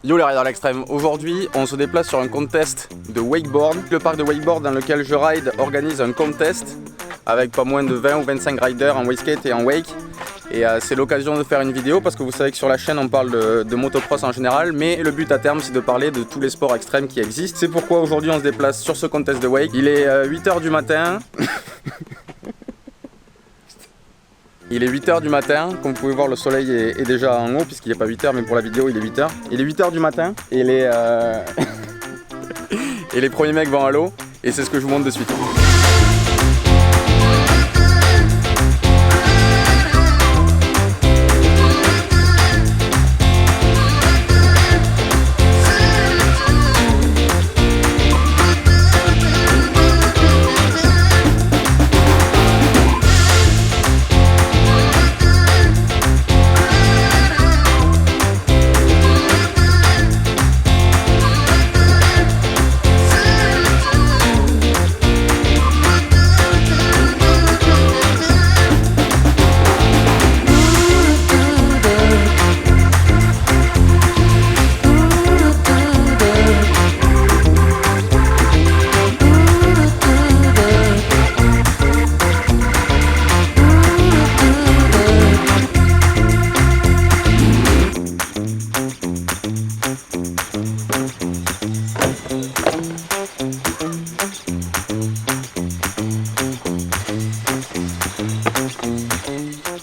Yo les riders à l'extrême, aujourd'hui on se déplace sur un contest de wakeboard. Le parc de wakeboard dans lequel je ride organise un contest avec pas moins de 20 ou 25 riders en wakeskate et en wake. Et c'est l'occasion de faire une vidéo parce que vous savez que sur la chaîne on parle de motocross en général, mais le but à terme c'est de parler de tous les sports extrêmes qui existent. C'est pourquoi aujourd'hui on se déplace sur ce contest de wake. Il est 8h du matin. Il est 8h du matin, comme vous pouvez voir le soleil est déjà en haut puisqu'il n'est pas 8h mais pour la vidéo il est 8h. Il est 8h du matin et les, et les premiers mecs vont à l'eau et c'est ce que je vous montre de suite.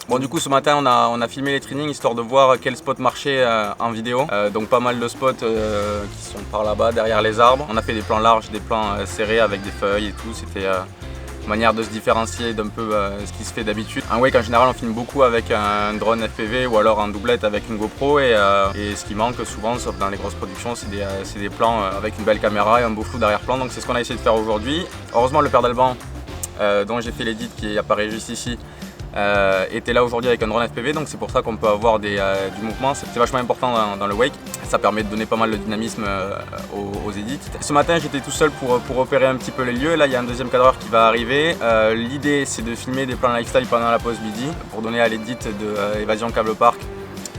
Bon, du coup ce matin on a filmé les trainings histoire de voir quel spot marchait en vidéo. Donc pas mal de spots qui sont par là-bas derrière les arbres. On a fait des plans larges, des plans serrés avec des feuilles et tout. C'était une manière de se différencier d'un peu ce qui se fait d'habitude. En wake en général on filme beaucoup avec un drone FPV ou alors en doublette avec une GoPro et ce qui manque souvent, sauf dans les grosses productions, c'est des plans avec une belle caméra et un beau flou d'arrière-plan. Donc c'est ce qu'on a essayé de faire aujourd'hui. Heureusement le père d'Alban dont j'ai fait l'édit qui apparaît juste ici était là aujourd'hui avec un drone FPV, donc c'est pour ça qu'on peut avoir du mouvement. C'est vachement important dans le wake, ça permet de donner pas mal de dynamisme aux édits. Ce matin j'étais tout seul pour repérer un petit peu les lieux. Là il y a un deuxième cadreur qui va arriver. L'idée c'est de filmer des plans lifestyle pendant la pause midi pour donner à l'édit de Évasion Cable Park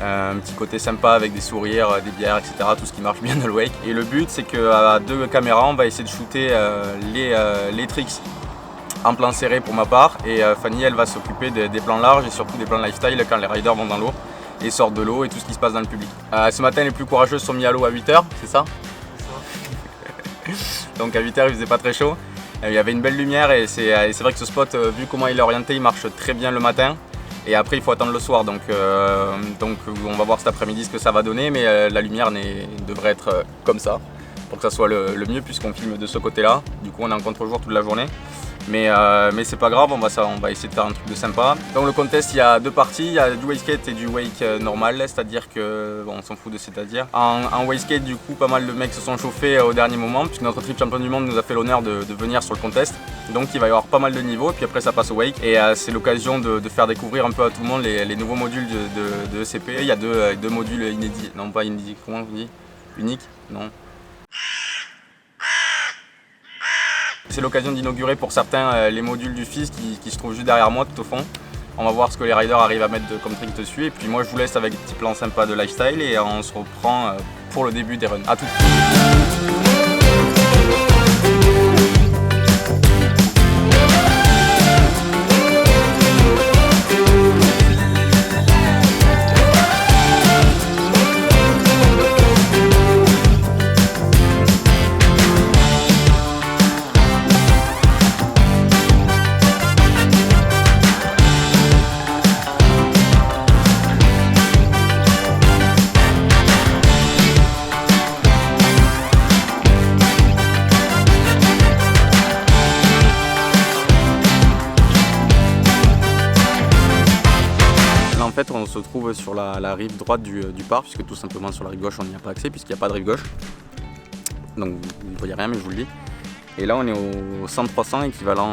un petit côté sympa avec des sourires, des bières, etc. Tout ce qui marche bien dans le wake. Et le but c'est qu'à deux caméras on va essayer de shooter les tricks en plan serré pour ma part, et Fanny elle va s'occuper des plans larges et surtout des plans lifestyle quand les riders vont dans l'eau et sortent de l'eau et tout ce qui se passe dans le public. Ce matin les plus courageux sont mis à l'eau à 8h, c'est ça? Donc à 8h il faisait pas très chaud, il y avait une belle lumière et c'est vrai que ce spot, vu comment il est orienté, il marche très bien le matin. Et après il faut attendre le soir, donc on va voir cet après-midi ce que ça va donner, mais la lumière devrait être comme ça pour que ça soit le mieux puisqu'on filme de ce côté-là. Du coup on est en contre-jour toute la journée. Mais c'est pas grave, on va essayer de faire un truc de sympa. Donc le contest, il y a deux parties, il y a du wakeskate et du wake normal, c'est-à-dire que, bon, on s'en fout de c'est-à-dire. En wakeskate, du coup, pas mal de mecs se sont chauffés au dernier moment, puisque notre trip champion du monde nous a fait l'honneur de venir sur le contest. Donc il va y avoir pas mal de niveaux, puis après ça passe au wake. Et c'est l'occasion de faire découvrir un peu à tout le monde les nouveaux modules de ECP. Il y a deux modules inédits, non pas inédits, comment on dit? Uniques? Non. C'est l'occasion d'inaugurer pour certains les modules du FIS qui se trouvent juste derrière moi tout au fond. On va voir ce que les riders arrivent à mettre comme trick dessus et puis moi je vous laisse avec des petits plans sympas de lifestyle et on se reprend pour le début des runs. A tout de suite. En fait on se trouve sur la rive droite du parc, puisque tout simplement sur la rive gauche on n'y a pas accès puisqu'il n'y a pas de rive gauche. Donc vous ne voyez rien mais je vous le dis. Et là on est au 100-300 équivalent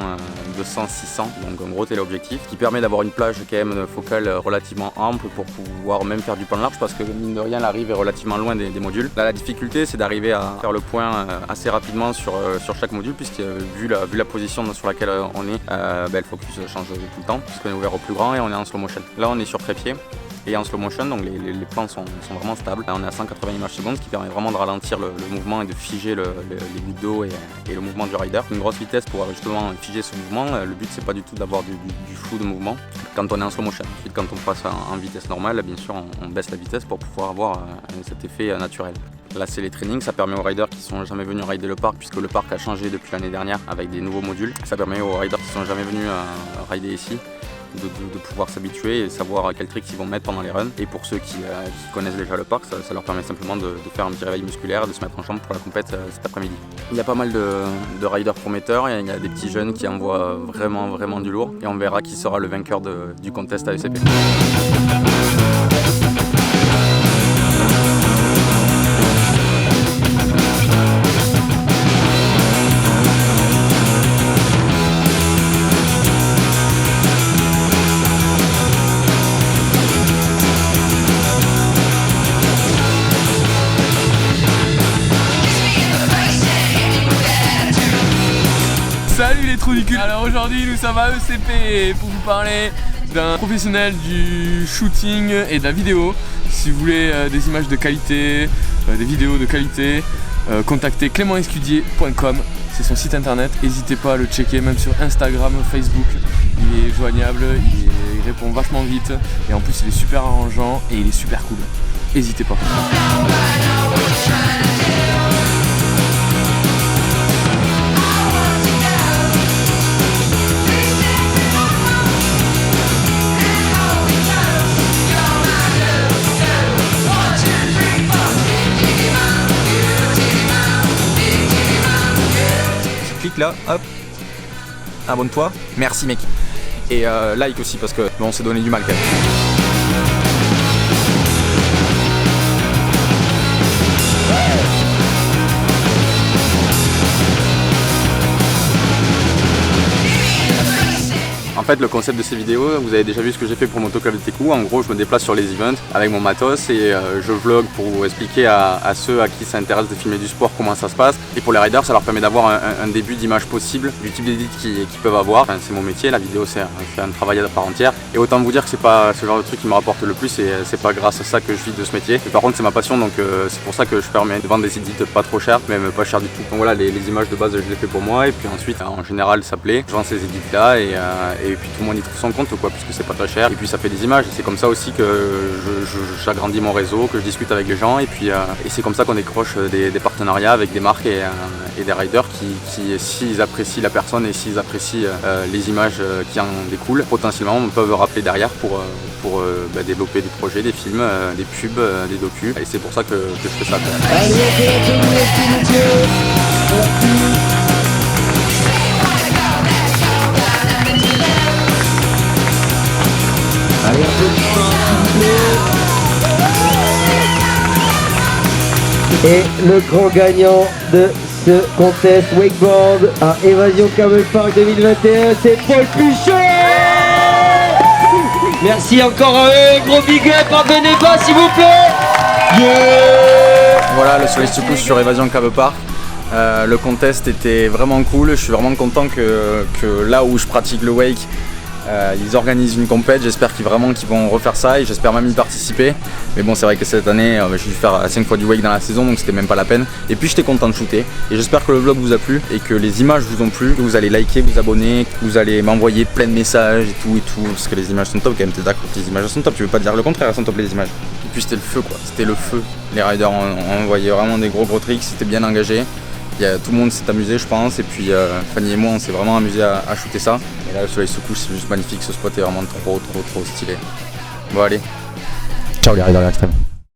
de 100-600, donc un gros téléobjectif qui permet d'avoir une plage quand même focale relativement ample pour pouvoir même faire du plan large parce que mine de rien la rive est relativement loin des modules. Là la difficulté c'est d'arriver à faire le point assez rapidement sur chaque module puisque vu la position sur laquelle on est, le focus change tout le temps puisqu'on est ouvert au plus grand et on est en slow motion. Là on est sur trépied. et en slow motion, donc les plans sont vraiment stables. Là, on est à 180 images secondes, ce qui permet vraiment de ralentir le mouvement et de figer les gouttes d'eau et le mouvement du rider. Une grosse vitesse pour justement figer ce mouvement. Le but c'est pas du tout d'avoir du flou de mouvement quand on est en slow motion. Ensuite, quand on passe en vitesse normale, bien sûr on baisse la vitesse pour pouvoir avoir cet effet naturel. Là c'est les trainings, ça permet aux riders qui sont jamais venus rider le parc, puisque le parc a changé depuis l'année dernière avec des nouveaux modules. Ça permet aux riders qui sont jamais venus rider ici de pouvoir s'habituer et savoir quels tricks ils vont mettre pendant les runs. Et pour ceux qui connaissent déjà le parc, ça leur permet simplement de faire un petit réveil musculaire, de se mettre en chambre pour la compète cet après-midi. Il y a pas mal de riders prometteurs, et il y a des petits jeunes qui envoient vraiment du lourd, et on verra qui sera le vainqueur du contest AECP. Salut les trous du cul. Alors aujourd'hui nous sommes à ECP pour vous parler d'un professionnel du shooting et de la vidéo. Si vous voulez des images de qualité, des vidéos de qualité, contactez clémentescudier.com, c'est son site internet. N'hésitez pas à le checker, même sur Instagram, Facebook. Il est joignable, il répond vachement vite, et en plus il est super arrangeant et il est super cool. N'hésitez pas. Clique là, hop, abonne-toi, merci mec. Et like aussi parce que on s'est donné du mal quand même. En fait, le concept de ces vidéos, vous avez déjà vu ce que j'ai fait pour MotoClub Teku. En gros, je me déplace sur les events avec mon matos et je vlog pour vous expliquer à ceux à qui ça intéresse de filmer du sport comment ça se passe. Et pour les riders, ça leur permet d'avoir un début d'image possible du type d'édit qu'ils peuvent avoir. Enfin, c'est mon métier, la vidéo c'est un travail à part entière. Et autant vous dire que c'est pas ce genre de truc qui me rapporte le plus, et c'est pas grâce à ça que je vis de ce métier. Mais par contre, c'est ma passion, donc c'est pour ça que je permets de vendre des édits pas trop chers, même pas cher du tout. Donc voilà, les images de base, je les fais pour moi, et puis ensuite, en général, ça plaît. Je vends ces édits là et puis tout le monde y trouve son compte, quoi, puisque c'est pas très cher, et puis ça fait des images. C'est comme ça aussi que j'agrandis mon réseau, que je discute avec les gens, et puis et c'est comme ça qu'on décroche des partenariats avec des marques et des riders qui s'ils apprécient la personne et s'ils apprécient les images qui en découlent, potentiellement on peuvent rappeler derrière pour développer des projets, des films, des pubs, des docus, et c'est pour ça que je fais ça. Et le grand gagnant de ce contest wakeboard à Évasion Cable Park 2021, c'est Paul Puchon. Merci encore à eux, gros big up, abonnez pas s'il vous plaît. Yeah. Voilà, le soleil se couche sur Évasion Cave Park. Le contest était vraiment cool, je suis vraiment content que là où je pratique le wake, ils organisent une compète. J'espère qu'ils vont refaire ça, et j'espère même y participer. Mais bon, c'est vrai que cette année j'ai dû faire 5 fois du wake dans la saison, donc c'était même pas la peine. Et puis j'étais content de shooter, et j'espère que le vlog vous a plu et que les images vous ont plu, que vous allez liker, vous abonner, que vous allez m'envoyer plein de messages et tout, parce que les images sont top quand même. T'es d'accord que les images sont top, tu veux pas dire le contraire, elles sont top les images. Et puis c'était le feu quoi, c'était le feu. Les riders ont envoyé vraiment des gros tricks, c'était bien engagé. Tout le monde s'est amusé je pense, et puis Fanny et moi on s'est vraiment amusé à shooter ça. Et là le soleil se couche, c'est juste magnifique, ce spot est vraiment trop stylé. Bon allez, ciao les riders extrêmes.